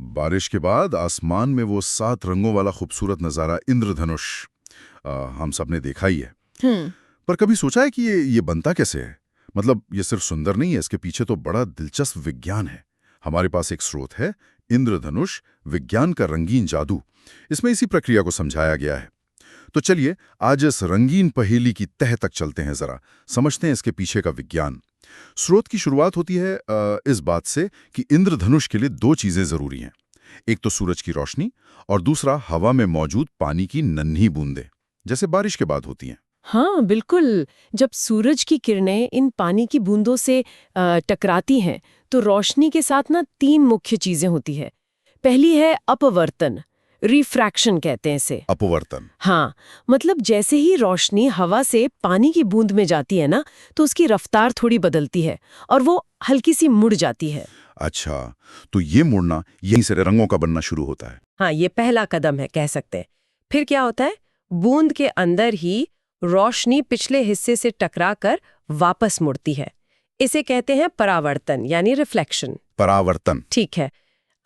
बारिश के बाद आसमान में वो 7 रंगों वाला खूबसूरत नजारा इंद्रधनुष हम सब ने देखा ही है। पर कभी सोचा है कि ये बनता कैसे है? मतलब ये सिर्फ सुंदर नहीं है, इसके पीछे तो बड़ा दिलचस्प विज्ञान है। हमारे पास एक स्रोत है, इंद्रधनुष विज्ञान का रंगीन जादू। इसमें इसी प्रक्रिया को समझाया गया है। तो चलिए आज इस रंगीन पहेली की तह तक चलते हैं, जरा समझते हैं इसके पीछे का विज्ञान। स्रोत की शुरुआत होती है इस बात से कि इंद्रधनुष के लिए 2 चीजें जरूरी हैं। एक तो सूरज की रोशनी और दूसरा हवा में मौजूद पानी की नन्ही बूंदें, जैसे बारिश के बाद होती हैं। हाँ बिल्कुल। जब सूरज की किरणें इन पानी की बूंदों से टकराती हैं तो रोशनी के साथ ना 3 मुख्य चीजें होती है। पहली है अपवर्तन, रिफ्रैक्शन कहते हैं इसे। अपवर्तन? हाँ, मतलब जैसे ही रोशनी हवा से पानी की बूंद में जाती है ना, तो उसकी रफ्तार थोड़ी बदलती है और वो हल्की सी मुड़ जाती है। अच्छा, तो ये मुड़ना यहीं से रंगों का बनना शुरू होता है। हाँ, ये पहला कदम है कह सकते हैं। फिर क्या होता है, बूंद के अंदर ही रोशनी पिछले हिस्से से टकराकर वापस मुड़ती है। इसे कहते हैं परावर्तन यानी रिफ्लेक्शन। परावर्तन? ठीक है,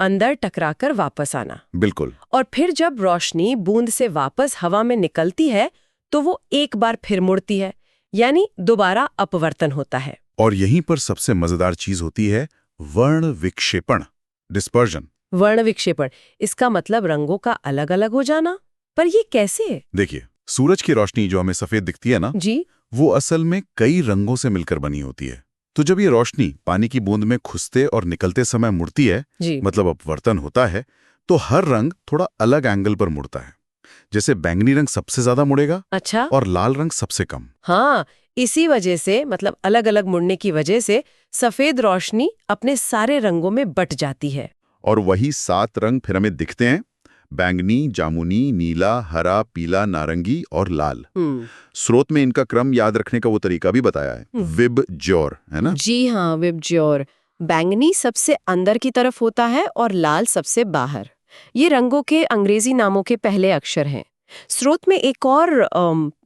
अंदर टकराकर वापस आना। बिल्कुल। और फिर जब रोशनी बूंद से वापस हवा में निकलती है तो वो एक बार फिर मुड़ती है, यानी दोबारा अपवर्तन होता है। और यहीं पर सबसे मजेदार चीज होती है वर्ण विक्षेपण, डिस्पर्जन। वर्ण विक्षेपण, इसका मतलब रंगों का अलग अलग हो जाना। पर ये कैसे? देखिए, सूरज की रोशनी जो हमें सफेद दिखती है ना जी, वो असल में कई रंगों से मिलकर बनी होती है। तो जब ये रोशनी पानी की बूंद में घुसते और निकलते समय मुड़ती है, जी। मतलब अपवर्तन होता है, तो हर रंग थोड़ा अलग एंगल पर मुड़ता है। जैसे बैंगनी रंग सबसे ज्यादा मुड़ेगा अच्छा। और लाल रंग सबसे कम। हाँ, इसी वजह से मतलब अलग अलग मुड़ने की वजह से सफेद रोशनी अपने सारे रंगों में बट जाती है। और वही 7 रंग फिर हमें दिखते हैं, बैंगनी, जामुनी, नीला, हरा, पीला, नारंगी और लाल। स्रोत में इनका क्रम याद रखने का वो तरीका भी बताया है, विब ज्योर, है ना? जी हाँ, विब ज्योर। बैंगनी सबसे अंदर की तरफ होता है और लाल सबसे बाहर। ये रंगों के अंग्रेजी नामों के पहले अक्षर हैं। स्रोत में एक और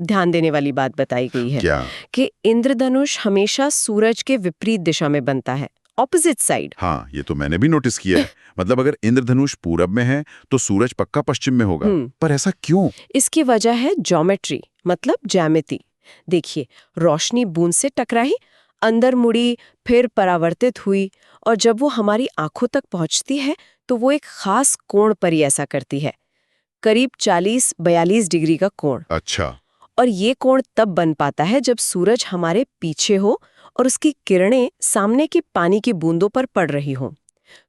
ध्यान देने वाली बात बताई गई है। क्या? कि इंद्रधनुष हमेशा सूरज के विपरीत दिशा में बनता है, ऑपोजिट साइड। हाँ, ये तो मैंने भी नोटिस किया है। मतलब अगर इंद्रधनुष पूरब में है तो सूरज पक्का पश्चिम में होगा। पर ऐसा क्यों? इसकी वजह है ज्योमेट्री, मतलब ज्यामिति। देखिए, रोशनी बूंद से टकराई, अंदर मुड़ी, फिर परावर्तित हुई और जब वो हमारी आंखों तक पहुंचती है तो वो एक खास कोण पर ही ऐसा करती है, करीब 40-42 डिग्री का कोण। अच्छा। और ये कोण तब बन पाता है जब सूरज हमारे पीछे हो और उसकी किरणें सामने की पानी की बूंदों पर पड़ रही हों।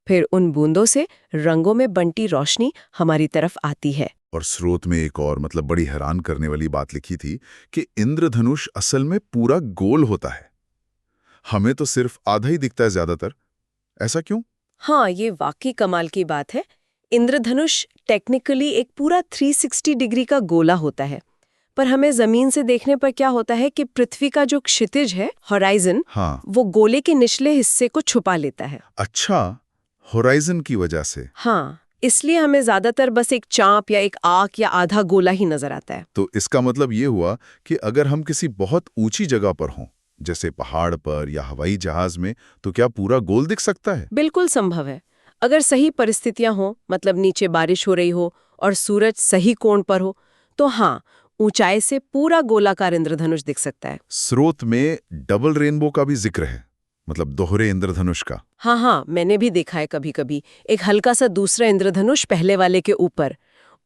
फिर उन बूंदों से रंगों में बंटी रोशनी हमारी तरफ आती है। और स्रोत में एक और मतलब बड़ी हैरान करने वाली बात लिखी थी कि इंद्रधनुष असल में पूरा गोल होता है। हमें तो सिर्फ आधा ही दिखता है ज्यादातर। ऐसा क्यों? हाँ, ये वाकई कमाल की बात है। इंद्रधनुष टेक्निकली एक पूरा 360 डिग्री का गोला होता है, पर हमें जमीन से देखने पर क्या होता है कि पृथ्वी का जो क्षितिज है, होराइजन, हाँ। वो गोले के निचले हिस्से को छुपा लेता है। अच्छा, होराइजन की वजह से? हाँ, इसलिए हमें ज्यादातर बस एक चांप या एक आंख या आधा गोला ही नजर आता है। तो इसका मतलब ये हुआ कि अगर हम किसी बहुत ऊंची जगह पर हों, जैसे पहाड़ पर या हवाई जहाज में, तो क्या पूरा गोल दिख सकता है? बिल्कुल संभव है। अगर सही परिस्थितियां हो, मतलब नीचे बारिश हो रही हो और सूरज सही कोण पर हो, तो हाँ, ऊंचाई से पूरा गोलाकार इंद्रधनुष दिख सकता है। स्रोत में डबल रेनबो का भी जिक्र है, मतलब दोहरे इंद्रधनुष का। हाँ, मैंने भी देखा है कभी कभी एक हल्का सा दूसरा इंद्रधनुष पहले वाले के ऊपर।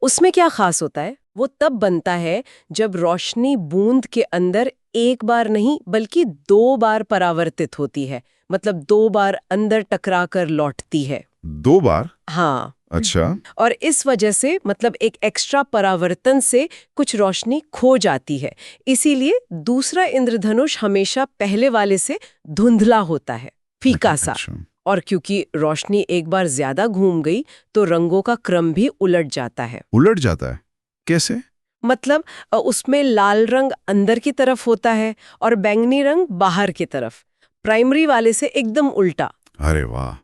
उसमें क्या खास होता है? वो तब बनता है जब रोशनी बूंद के अंदर एक बार नहीं बल्कि 2 बार परावर्तित होती है, मतलब 2 बार अंदर टकरा कर लौटती है। 2 बार? हाँ। अच्छा। और इस वजह से मतलब एक एक्स्ट्रा परावर्तन से कुछ रोशनी खो जाती है। इसीलिए दूसरा इंद्रधनुष हमेशा पहले वाले से धुंधला होता है, फीका सा। अच्छा। और क्योंकि रोशनी एक बार ज्यादा घूम गई तो रंगों का क्रम भी उलट जाता है। उलट जाता है? कैसे? मतलब उसमें लाल रंग अंदर की तरफ होता है और बैंगनी रंग बाहर की तरफ, प्राइमरी वाले से एकदम उल्टा। अरे वाह,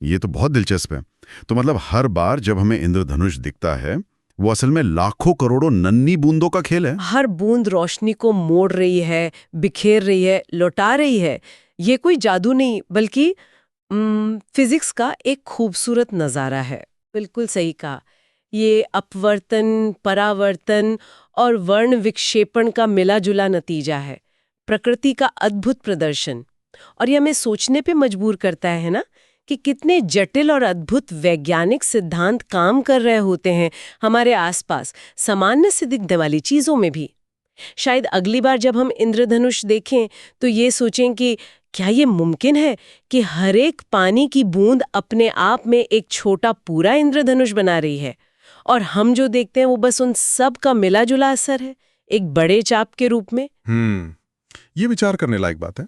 ये तो बहुत दिलचस्प है। तो मतलब हर बार जब हमें इंद्रधनुष दिखता है, वो असल में लाखों करोड़ों नन्ही बूंदों का खेल है। हर बूंद रोशनी को मोड़ रही है, बिखेर रही है, लौटा रही है। ये कोई जादू नहीं बल्कि फिजिक्स का एक खूबसूरत नजारा है। बिल्कुल सही कहा। ये अपवर्तन, परावर्तन और वर्ण विक्षेपण का मिला-जुला नतीजा है, प्रकृति का अद्भुत प्रदर्शन। और ये हमें सोचने पे मजबूर करता है ना, कि कितने जटिल और अद्भुत वैज्ञानिक सिद्धांत काम कर रहे होते हैं हमारे आसपास, सामान्य से दिखने वाली चीजों में भी। शायद अगली बार जब हम इंद्रधनुष देखें तो ये सोचें कि क्या ये मुमकिन है कि हर एक पानी की बूंद अपने आप में एक छोटा पूरा इंद्रधनुष बना रही है, और हम जो देखते हैं वो बस उन सब का मिला जुला असर है, एक बड़े चाप के रूप में। ये विचार करने लायक बात है।